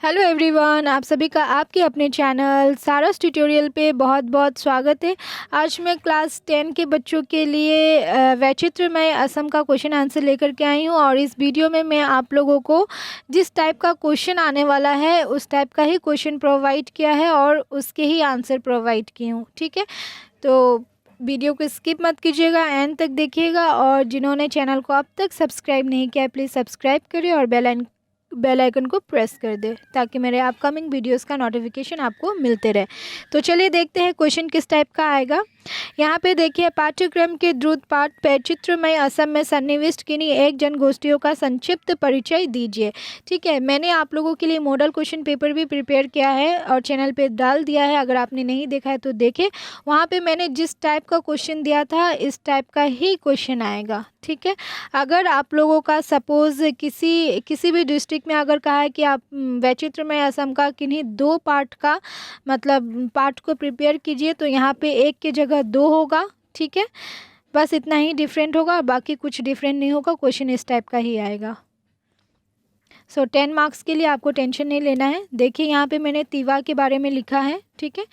Hello everyone, आप सभी का आपके अपने चैनल सारस ट्यूटोरियल पे बहुत बहुत स्वागत है। आज मैं क्लास 10 के बच्चों के लिए वैचित्रमय असम का क्वेश्चन आंसर लेकर के आई हूँ और इस वीडियो में मैं आप लोगों को जिस टाइप का क्वेश्चन आने वाला है उस टाइप का ही क्वेश्चन प्रोवाइड किया है और उसके ही आंसर प्रोवाइड किए हूँ। ठीक है, तो वीडियो को स्किप मत कीजिएगा, एंड तक देखिएगा और जिन्होंने चैनल को अब तक सब्सक्राइब नहीं किया है प्लीज़ सब्सक्राइब करें और बेल आइकन को प्रेस कर दे ताकि मेरे अपकमिंग वीडियोस का नोटिफिकेशन आपको मिलते रहे। तो चलिए देखते हैं क्वेश्चन किस टाइप का आएगा। यहाँ पे देखिए, पाठ्यक्रम के द्रुत पाठ वैचित्रमय असम में सन्निविष्ट किन्हीं एक जनगोष्ठियों का संक्षिप्त परिचय दीजिए। ठीक है, मैंने आप लोगों के लिए मॉडल क्वेश्चन पेपर भी प्रिपेयर किया है और चैनल पे डाल दिया है। अगर आपने नहीं देखा है तो देखें, वहाँ पे मैंने जिस टाइप का क्वेश्चन दिया था इस टाइप का ही क्वेश्चन आएगा। ठीक है, अगर आप लोगों का सपोज़ किसी भी डिस्ट्रिक्ट में अगर कहा है कि आप वैचित्रमय असम का किन्हीं दो पार्ट का मतलब पार्ट को प्रिपेयर कीजिए, तो यहाँ पे एक की जगह दो होगा। ठीक है, बस इतना ही डिफरेंट होगा, बाकी कुछ डिफरेंट नहीं होगा, क्वेश्चन इस टाइप का ही आएगा। 10 मार्क्स के लिए आपको टेंशन नहीं लेना है। देखिए, यहाँ पे मैंने तिवा के बारे में लिखा है। ठीक है,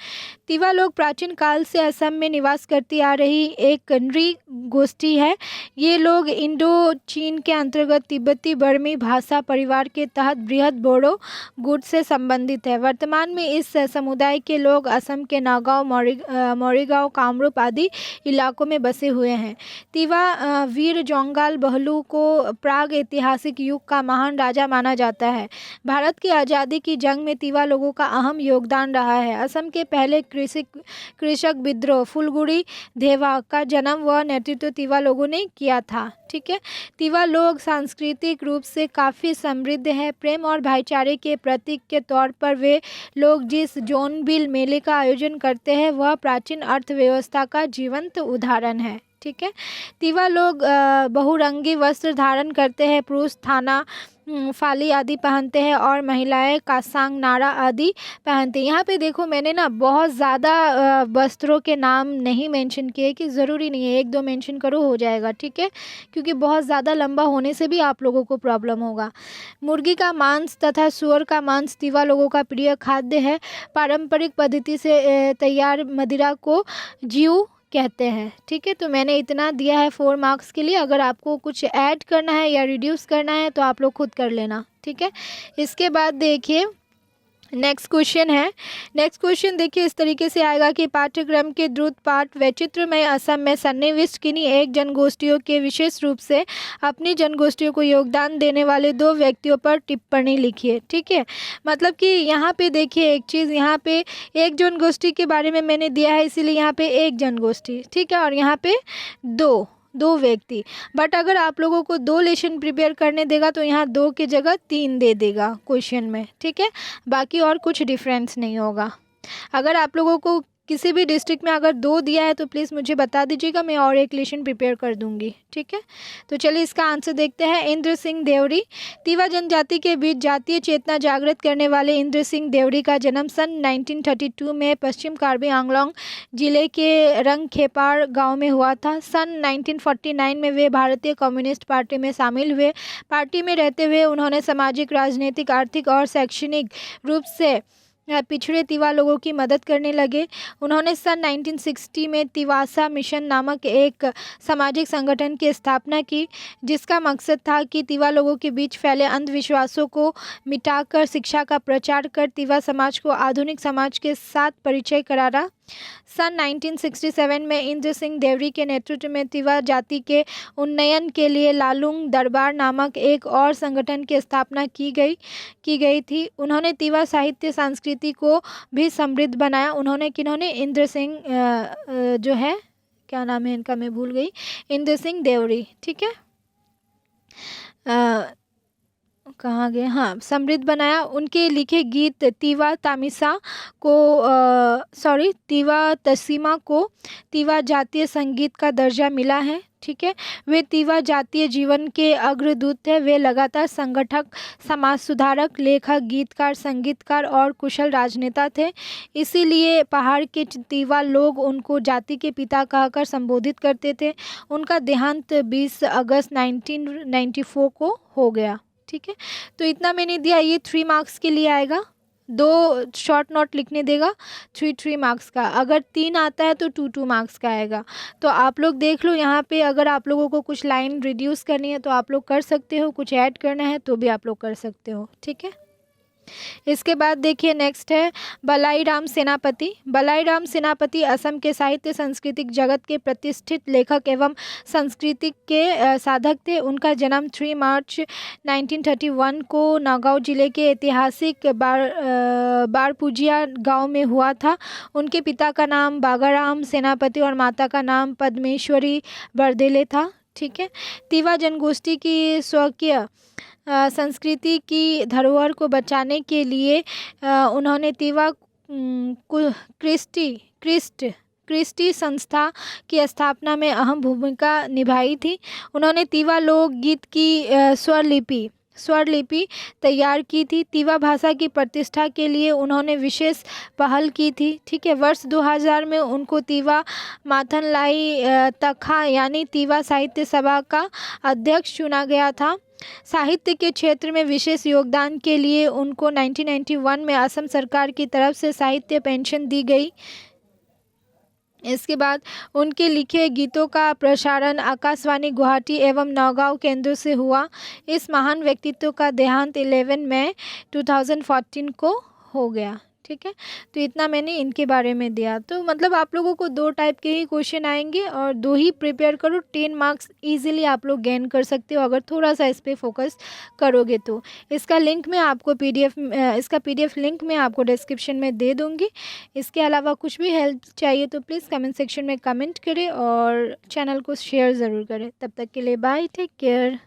तिवा लोग प्राचीन काल से असम में निवास करती आ रही एक नृ गोष्ठी है। ये लोग इंडो चीन के अंतर्गत तिब्बती बर्मी भाषा परिवार के तहत बृहद बोडो गुट से संबंधित है। वर्तमान में इस समुदाय के लोग असम के नागांव, मोरीगांव, कामरूप आदि इलाकों में बसे हुए हैं। तिवा वीर जोंगाल बहलू को प्राग ऐतिहासिक युग का महान राजा माना जाता है। भारत की आज़ादी की जंग में तिवा लोगों का अहम योगदान रहा है। असम के पहले कृषक विद्रोह फुलगुड़ी धेवा का जन्म व नेतृत्व तिवा लोगों ने किया था। ठीक है, तिवा लोग सांस्कृतिक रूप से काफ़ी समृद्ध है। प्रेम और भाईचारे के प्रतीक के तौर पर वे लोग जिस जोनबिल मेले का आयोजन करते हैं वह प्राचीन अर्थव्यवस्था का जीवंत उदाहरण है। ठीक है, तिवा लोग बहुरंगी वस्त्र धारण करते हैं। पुरुष थाना फाली आदि पहनते हैं और महिलाएं कासांग नारा आदि पहनते हैं। यहाँ पे देखो, मैंने ना बहुत ज़्यादा वस्त्रों के नाम नहीं मेंशन किए कि ज़रूरी नहीं है, एक दो मेंशन करो हो जाएगा। ठीक है, क्योंकि बहुत ज़्यादा लंबा होने से भी आप लोगों को प्रॉब्लम होगा। मुर्गी का मांस तथा सुअर का मांस तिवा लोगों का प्रिय खाद्य है। पारंपरिक पद्धति से तैयार मदिरा को जीव कहते हैं। ठीक है, तो मैंने इतना दिया है 4 मार्क्स के लिए। अगर आपको कुछ ऐड करना है या रिड्यूस करना है तो आप लोग खुद कर लेना। ठीक है, इसके बाद देखिए नेक्स्ट क्वेश्चन है। नेक्स्ट क्वेश्चन देखिए इस तरीके से आएगा कि पाठ्यक्रम के द्रुत पाठ वैचित्रमय असम में सन्निविष्ट किन्हीं एक जनगोष्ठियों के विशेष रूप से अपनी जनगोष्ठियों को योगदान देने वाले दो व्यक्तियों पर टिप्पणी लिखिए। ठीक है, मतलब कि यहाँ पे देखिए एक चीज़, यहाँ पे एक जनगोष्ठी के बारे में मैंने दिया है इसीलिए यहाँ पे एक जनगोष्ठी। ठीक है, और यहाँ पे दो व्यक्ति, बट अगर आप लोगों को 2 लेसन प्रिपेयर करने देगा तो यहाँ 2 की जगह 3 दे देगा क्वेश्चन में। ठीक है, बाकी और कुछ डिफरेंस नहीं होगा। अगर आप लोगों को किसी भी डिस्ट्रिक्ट में अगर 2 दिया है तो प्लीज़ मुझे बता दीजिएगा, मैं और एक लेसन प्रिपेयर कर दूंगी। ठीक है, तो चलिए इसका आंसर देखते हैं। इंद्र सिंह देवरी। तिवा जनजाति के बीच जातीय चेतना जागृत करने वाले इंद्र सिंह देवरी का जन्म सन 1932 में पश्चिम कार्बी आंगलोंग जिले के रंगखेपार गांव में हुआ था। सन 1949 में वे भारतीय कम्युनिस्ट पार्टी में शामिल हुए। पार्टी में रहते हुए उन्होंने सामाजिक, राजनीतिक, आर्थिक और शैक्षणिक रूप से पिछड़े तिवा लोगों की मदद करने लगे। उन्होंने सन 1960 में तिवासा मिशन नामक एक सामाजिक संगठन की स्थापना की जिसका मकसद था कि तिवा लोगों के बीच फैले अंधविश्वासों को मिटाकर शिक्षा का प्रचार कर तिवा समाज को आधुनिक समाज के साथ परिचय कराना। सन 1967 में इंद्र सिंह देवरी के नेतृत्व में तिवा जाति के उन्नयन के लिए लालुंग दरबार नामक एक और संगठन की स्थापना की गई थी। उन्होंने तिवा साहित्य संस्कृति को भी समृद्ध बनाया। उन्होंने इंद्र सिंह जो है, क्या नाम है इनका मैं भूल गई, इंद्र सिंह देवरी। ठीक है, कहाँ गए, हाँ, समृद्ध बनाया। उनके लिखे गीत तिवा तसीमा को तिवा जातीय संगीत का दर्जा मिला है। ठीक है, वे तिवा जातीय जीवन के अग्रदूत थे। वे लगातार संगठक, समाज सुधारक, लेखक, गीतकार, संगीतकार और कुशल राजनेता थे। इसीलिए पहाड़ के तिवा लोग उनको जाति के पिता कहकर संबोधित करते थे। उनका देहांत 20 अगस्त 1994 को हो गया। ठीक है। तो इतना मैंने दिया, ये 3 मार्क्स के लिए आएगा। 2 शॉर्ट नोट लिखने देगा, 3 मार्क्स का। अगर 3 आता है तो 2 मार्क्स का आएगा। तो आप लोग देख लो यहाँ पे, अगर आप लोगों को कुछ लाइन रिड्यूस करनी है तो आप लोग कर सकते हो, कुछ ऐड करना है तो भी आप लोग कर सकते हो, ठीक है। इसके बाद देखिए नेक्स्ट है बलाईराम सेनापति। बलाईराम सेनापति असम के साहित्य सांस्कृतिक जगत के प्रतिष्ठित लेखक एवं सांस्कृतिक के साधक थे। उनका जन्म 3 मार्च 1931 को नगाँव जिले के ऐतिहासिक बारपुजिया गांव में हुआ था। उनके पिता का नाम बागाराम सेनापति और माता का नाम पद्मेश्वरी बरदेले था, ठीक है। तिवा जनगोष्ठी की स्वकीय संस्कृति की धरोहर को बचाने के लिए उन्होंने तिवा क्रिस्टी संस्था की स्थापना में अहम भूमिका निभाई थी। उन्होंने तिवा लोकगीत की स्वरलिपि तैयार की थी। तिवा भाषा की प्रतिष्ठा के लिए उन्होंने विशेष पहल की थी, ठीक है। वर्ष 2000 में उनको तिवा माथनलाई तखा यानी तिवा साहित्य सभा का अध्यक्ष चुना गया था। साहित्य के क्षेत्र में विशेष योगदान के लिए उनको 1991 में असम सरकार की तरफ से साहित्य पेंशन दी गई। इसके बाद उनके लिखे गीतों का प्रसारण आकाशवाणी गुवाहाटी एवं नौगांव केंद्रों से हुआ। इस महान व्यक्तित्व का देहांत 11 मई 2014 को हो गया, ठीक है। तो इतना मैंने इनके बारे में दिया। तो मतलब आप लोगों को 2 टाइप के ही क्वेश्चन आएंगे और 2 ही प्रिपेयर करो, 10 मार्क्स इजीली आप लोग गेन कर सकते हो अगर थोड़ा सा इस पर फोकस करोगे तो। इसका लिंक मैं आपको इसका पीडीएफ लिंक मैं आपको डिस्क्रिप्शन में दे दूँगी। इसके अलावा कुछ भी हेल्प चाहिए तो प्लीज़ कमेंट सेक्शन में कमेंट करें और चैनल को शेयर ज़रूर करें। तब तक के लिए बाय, टेक केयर।